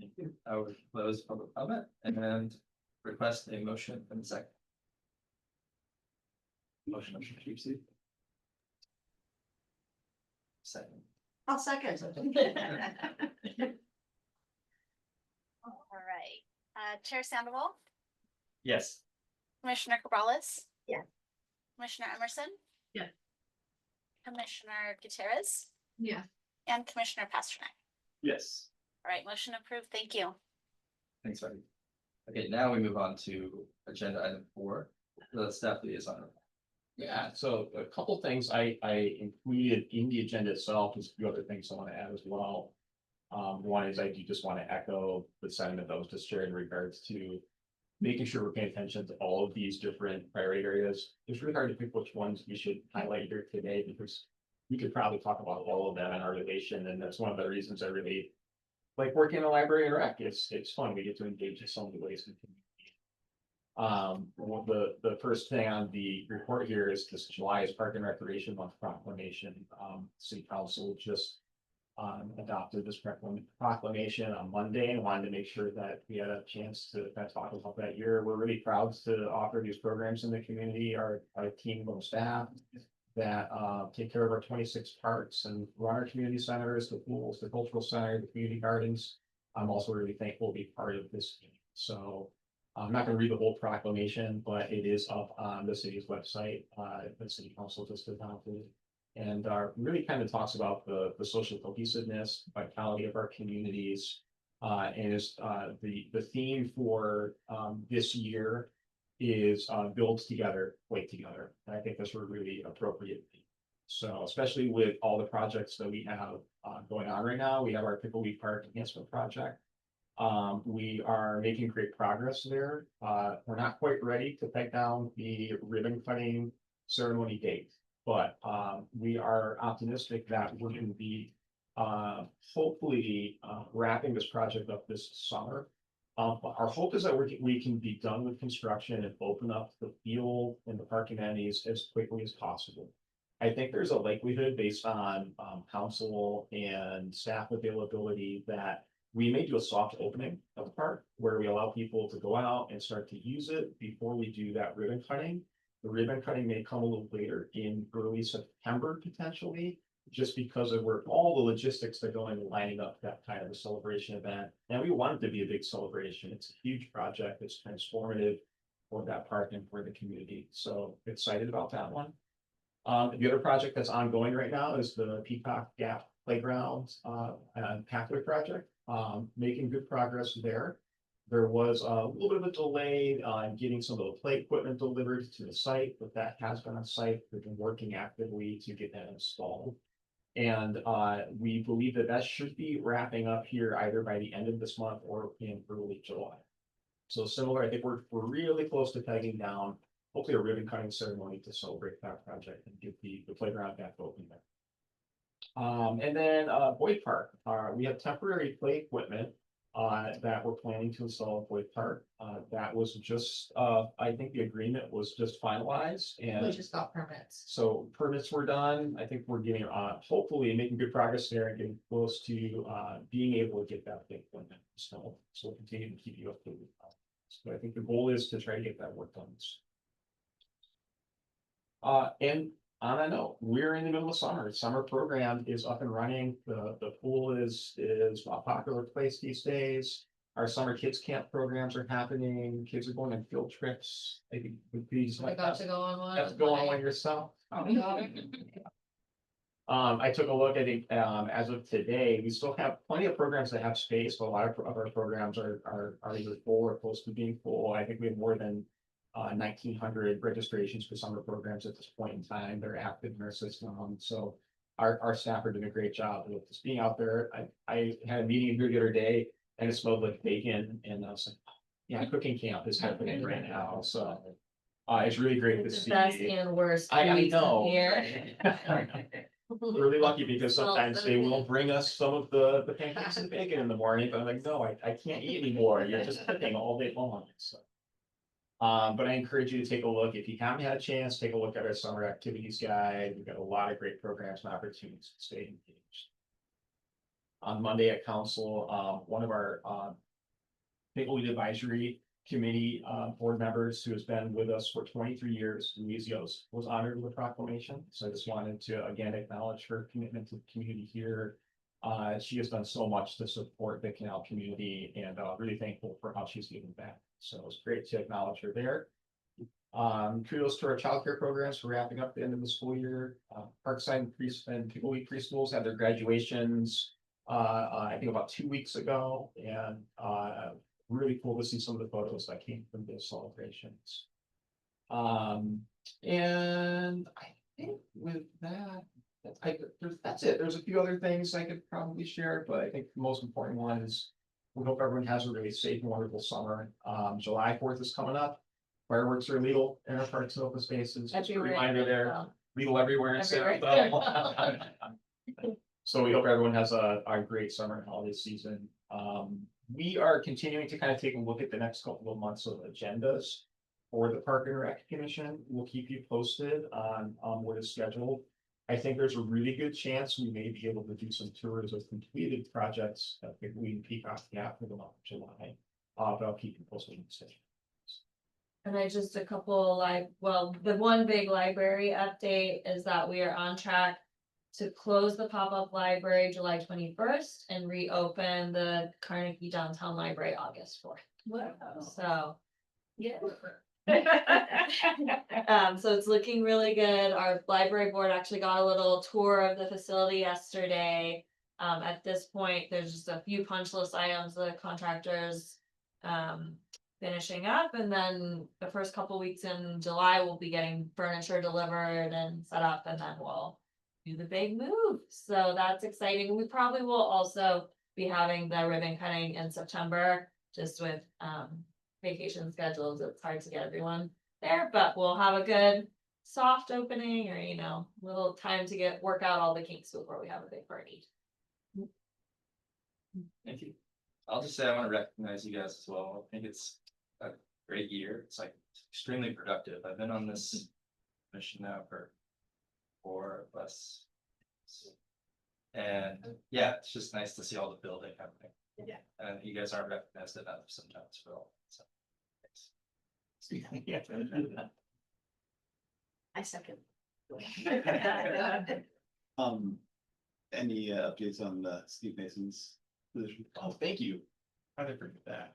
Thank you. I would close public comment and request a motion in a second. Motion, Chiefs. Second. I'll second. All right, Chair Sandoval, Yes. Commissioner Cabrales. Yeah. Commissioner Emerson. Yeah. Commissioner Gutierrez Yeah. and Commissioner Pasternak. Yes. All right, motion approved. Thank you. Thanks, Becky. Okay, now we move on to agenda item 4, the staff liaison. Yeah, so a couple things I included in the agenda itself, there's a few other things I want to add as well. One is I do just want to echo the sentiment that was just shared in regards to making sure we're paying attention to all of these different priority areas. It's really hard to pick which ones we should highlight here today because we could probably talk about all of them in our relation, and that's one of the reasons I really like working in a library and rec. It's fun. We get to engage in so many ways in community. The first thing on the report here is this July is Park and Recreation Month proclamation. City Council just adopted this proclamation on Monday and wanted to make sure that we had a chance to kind of talk about that year. We're really proud to offer these programs in the community. Our team of staff that take care of our 26 parks and run our community centers, the pools, the cultural center, the community gardens. I'm also really thankful to be part of this team. So I'm not going to read the whole proclamation, but it is up on the city's website. The city council just adopted, and really kind of talks about the social cohesiveness, vitality of our communities, and is the theme for this year is builds together, play together. And I think that's a really appropriate theme. So especially with all the projects that we have going on right now, we have our Pickleweed Park Enhancement Project. We are making great progress there. We're not quite ready to peg down the ribbon cutting ceremony date, but we are optimistic that we're going to be hopefully wrapping this project up this summer. Our hope is that we can be done with construction and open up the field and the park amenities as quickly as possible. I think there's a likelihood based on council and staff availability that we may do a soft opening of the park where we allow people to go out and start to use it before we do that ribbon cutting. The ribbon cutting may come a little later in early September potentially, just because of where all the logistics that go into lining up that kind of a celebration event. And we want it to be a big celebration. It's a huge project. It's transformative for that park and for the community. So excited about that one. The other project that's ongoing right now is the Peacock Gap Playground Pathway Project. Making good progress there. There was a little bit of a delay on getting some of the play equipment delivered to the site, but that has been on site. We've been working actively to get that installed. And we believe that that should be wrapping up here either by the end of this month or in early July. So similar, I think we're really close to pegging down, hopefully a ribbon cutting ceremony to celebrate that project and get the playground back open there. And then Boyd Park, we have temporary play equipment that we're planning to install at Boyd Park. That was just, I think the agreement was just finalized and. We just got permits. So permits were done. I think we're getting, hopefully making good progress there and getting close to, being able to get that big one. So we'll continue to keep you updated. So I think the goal is to try to get that work done. And on that note, we're in the middle of summer. Summer program is up and running. The pool is a popular place these days. Our summer kids camp programs are happening. Kids are going on field trips. I think these. I got to go on one. Have to go on one yourself. I took a look, I think, as of today, we still have plenty of programs that have space, but a lot of our programs are either full or close to being full. I think we have more than 1,900 registrations for summer programs at this point in time. They're active in our system. So our staff are doing a great job with just being out there. I had a meeting here the other day and it smelled like bacon and I was like, yeah, cooking camp is happening right now. So it's really great to see. Best and worst. I foods know. Here. Really lucky because sometimes they will bring us some of the pancakes and bacon in the morning, but I'm like, no, I can't eat anymore. You're just cooking all day long. So. But I encourage you to take a look. If you haven't had a chance, take a look at our summer activities guide. We've got a lot of great programs and opportunities to stay engaged. On Monday at council, one of our Maple Leaf Advisory Committee board members who has been with us for 23 years, Louise Yost, was honored with a proclamation. So I just wanted to again acknowledge her commitment to the community here. She has done so much to support the Canal community and really thankful for how she's giving back. So it was great to acknowledge her there. Kudos to our childcare programs for wrapping up the end of the school year. Parkside and Pickle Week preschools had their graduations, I think about 2 weeks ago, and really cool to see some of the photos that came from those celebrations. And I think with that, that's it. There's a few other things I could probably share, but I think the most important one is we hope everyone has a really safe and wonderful summer. July 4th is coming up. Fireworks are legal in our parks and open spaces. Just a reminder there, legal everywhere in Sarasota. So we hope everyone has a great summer and holiday season. We are continuing to kind of take a look at the next couple of months of agendas for the Park and Rec Commission. We'll keep you posted on what is scheduled. I think there's a really good chance we may be able to do some tours of completed projects that we can peek off the app for the month of July. But I'll keep you posted on the schedule. And I just a couple the one big library update is that we are on track to close the pop-up library July 21st and reopen the Carnegie Downtown Library August 4th. Wow. So. Yeah. So it's looking really good. Our library board actually got a little tour of the facility yesterday. At this point, there's just a few punch list items the contractors finishing up, and then the first couple weeks in July we'll be getting furniture delivered and set up, and then we'll do the big move. So that's exciting. We probably will also be having the ribbon cutting in September, just with vacation schedules. It's hard to get everyone there, but we'll have a good soft opening, or little time to work out all the kinks before we have a big party. Thank you. I'll just say I want to recognize you guys as well. I think it's a great year. It's like extremely productive. I've been on this mission now for 4+. And yeah, it's just nice to see all the building happening. Yeah. And you guys aren't recognized enough sometimes for all. So thanks. I second. Any updates on Steve Mason's position? Oh, thank you. How did I forget that?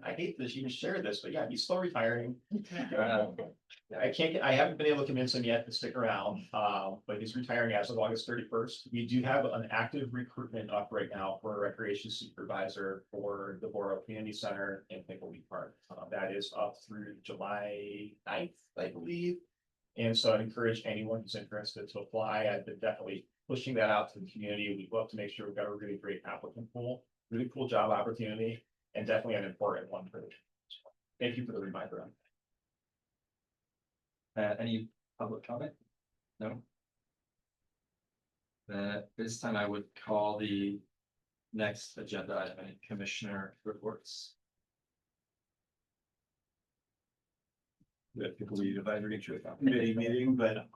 I hate to even share this, but yeah, he's still retiring. I haven't been able to convince him yet to stick around, but he's retiring as of August 31st. We do have an active recruitment up right now for a recreation supervisor for the Borough Community Center in Pickle Week Park. That is up through July 9th, I believe. And so I'd encourage anyone who's interested to apply. I've been definitely pushing that out to the community. We'd love to make sure we've got a really great applicant pool, really cool job opportunity, and definitely an important one for the. Thank you for the reminder. Any public comment? No? This time I would call the next agenda item, any commissioner reports. We have people we advisory committee meeting, but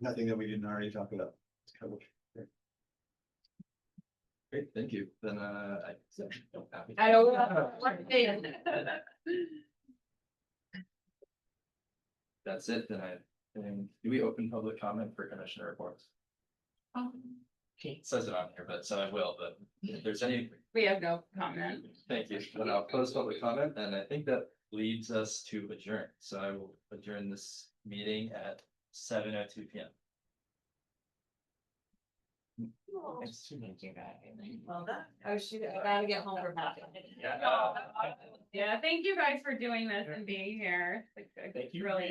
nothing that we didn't already talk about. It's covered. Great, thank you. Then, happy. I don't. That's it, then do we open public comment for commissioner reports? It says it on here, but so I will, but if there's any, We have no comment. thank you, then I'll close public comment, and I think that leads us to adjourn. So I will adjourn this meeting at 7:02 PM. It's too many. Well done. Oh, shoot, I gotta get home for half. Yeah, thank you guys for doing this and being here. Thank you. Really